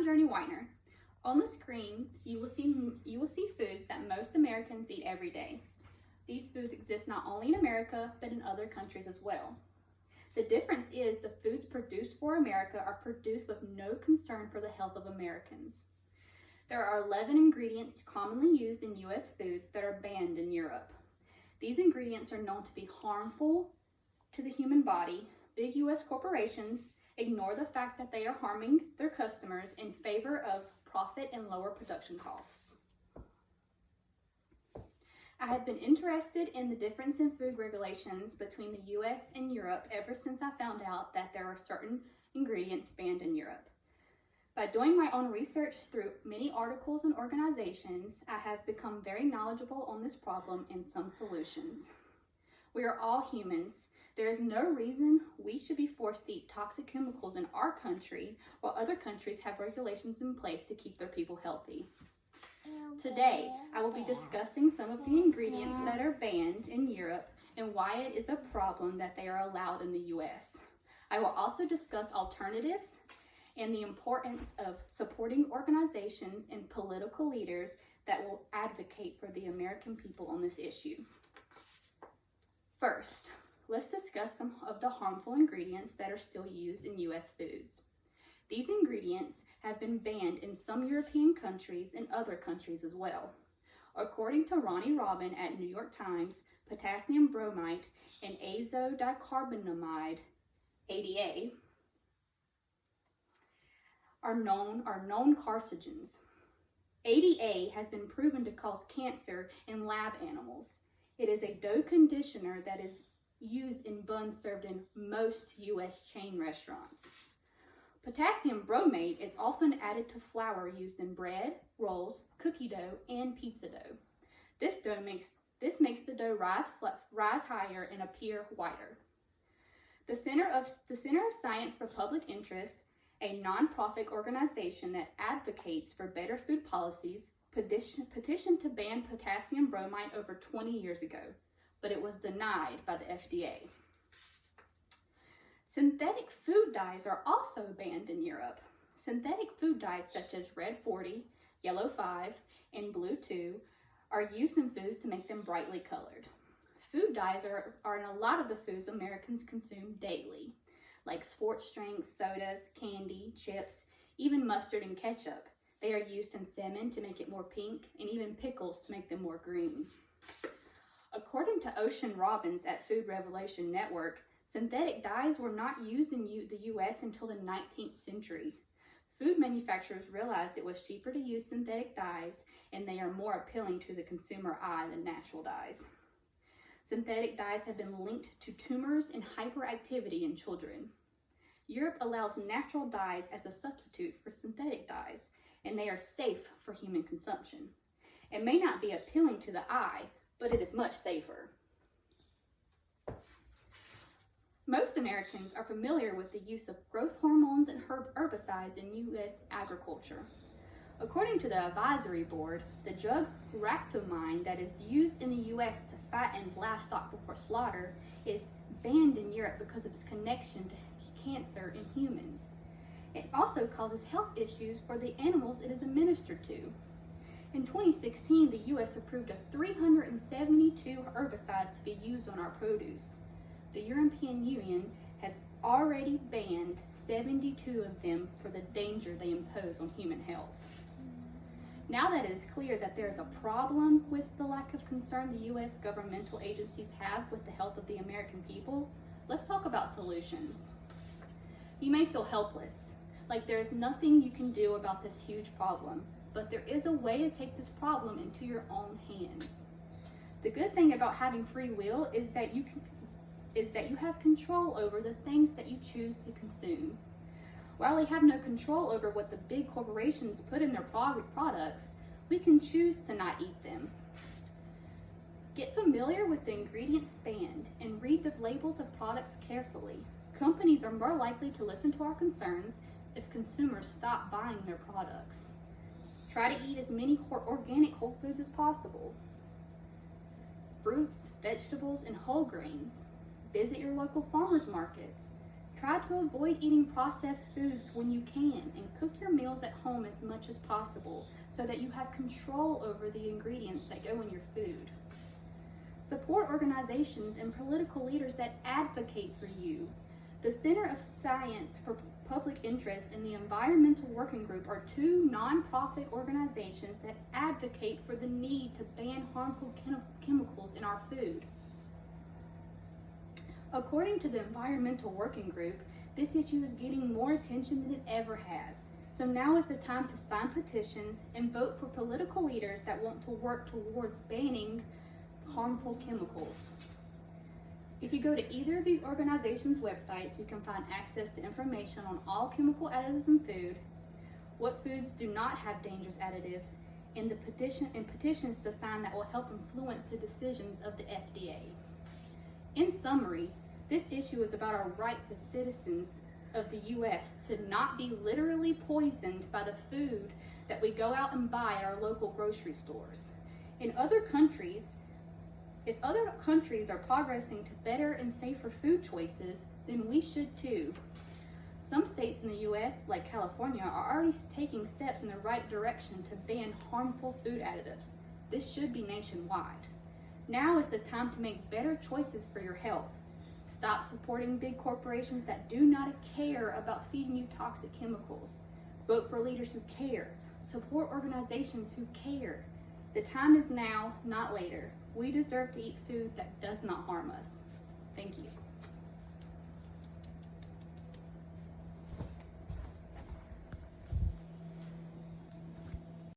Journey Weiner. On the screen, you will see foods that most Americans eat every day. These foods exist not only in America, but in other countries as well. The difference is the foods produced for America are produced with no concern for the health of Americans. There are 11 ingredients commonly used in U.S. foods that are banned in Europe. These ingredients are known to be harmful to the human body. Big U.S. corporations ignore the fact that they are harming their customers in favor of profit and lower production costs. I have been interested in the difference in food regulations between the U.S. and Europe ever since I found out that there are certain ingredients banned in Europe. By doing my own research through many articles and organizations, I have become very knowledgeable on this problem and some solutions. We are all humans. There is no reason we should be forced to eat toxic chemicals in our country while other countries have regulations in place to keep their people healthy. Today, I will be discussing some of the ingredients that are banned in Europe and why it is a problem that they are allowed in the U.S. I will also discuss alternatives and the importance of supporting organizations and political leaders that will advocate for the American people on this issue. First, let's discuss some of the harmful ingredients that are still used in U.S. foods. These ingredients have been banned in some European countries and other countries as well. According to Ronnie Robin at New York Times, potassium bromide and azodicarbonamide, ADA, are known carcinogens. ADA has been proven to cause cancer in lab animals. It is a dough conditioner that is used in buns served in most U.S. chain restaurants. Potassium bromate is often added to flour used in bread, rolls, cookie dough, and pizza dough. This makes the dough rise higher and appear whiter. The Center of Science for Public Interest, a nonprofit organization that advocates for better food policies, petitioned to ban potassium bromide over 20 years ago, but it was denied by the FDA. Synthetic food dyes are also banned in Europe. Synthetic food dyes such as red 40, yellow 5, and blue 2 are used in foods to make them brightly colored. Food dyes are in a lot of the foods Americans consume daily, like sports drinks, sodas, candy, chips, even mustard and ketchup. They are used in salmon to make it more pink, and even pickles to make them more green. According to Ocean Robbins at Food Revelation Network, synthetic dyes were not used in the U.S. until the 19th century. Food manufacturers realized it was cheaper to use synthetic dyes, and they are more appealing to the consumer eye than natural dyes. Synthetic dyes have been linked to tumors and hyperactivity in children. Europe allows natural dyes as a substitute for synthetic dyes, and they are safe for human consumption. It may not be appealing to the eye, but it is much safer. Most Americans are familiar with the use of growth hormones and herbicides in U.S. agriculture. According to the advisory board, the drug ractomine that is used in the U.S. to fatten livestock before slaughter is banned in Europe because of its connection to cancer in humans. It also causes health issues for the animals it is administered to. In 2016, the U.S. approved of 372 herbicides to be used on our produce. The European Union has already banned 72 of them for the danger they impose on human health. Now that it is clear that there is a problem with the lack of concern the U.S. governmental agencies have with the health of the American people, let's talk about solutions. You may feel helpless, like there is nothing you can do about this huge problem, but there is a way to take this problem into your own hands. The good thing about having free will is that you have control over the things that you choose to consume. While we have no control over what the big corporations put in their products, we can choose to not eat them. Get familiar with the ingredients banned and read the labels of products carefully. Companies are more likely to listen to our concerns if consumers stop buying their products. Try to eat as many organic whole foods as possible. Fruits, vegetables, and whole grains. Visit your local farmers markets. Try to avoid eating processed foods when you can, and cook your meals at home as much as possible so that you have control over the ingredients that go in your food. Support organizations and political leaders that advocate for you. The Center of Science for Public Interest and the Environmental Working Group are two nonprofit organizations that advocate for the need to ban harmful chemicals in our food. According to the Environmental Working Group, this issue is getting more attention than it ever has. So now is the time to sign petitions and vote for political leaders that want to work towards banning harmful chemicals. If you go to either of these organizations' websites, you can find access to information on all chemical additives in food, what foods do not have dangerous additives, and petitions to sign that will help influence the decisions of the FDA. In summary, this issue is about our rights as citizens of the U.S. to not be literally poisoned by the food that we go out and buy at our local grocery stores. If other countries are progressing to better and safer food choices, then we should too. Some states in the U.S., like California, are already taking steps in the right direction to ban harmful food additives. This should be nationwide. Now is the time to make better choices for your health. Stop supporting big corporations that do not care about feeding you toxic chemicals. Vote for leaders who care. Support organizations who care. The time is now, not later. We deserve to eat food that does not harm us. Thank you.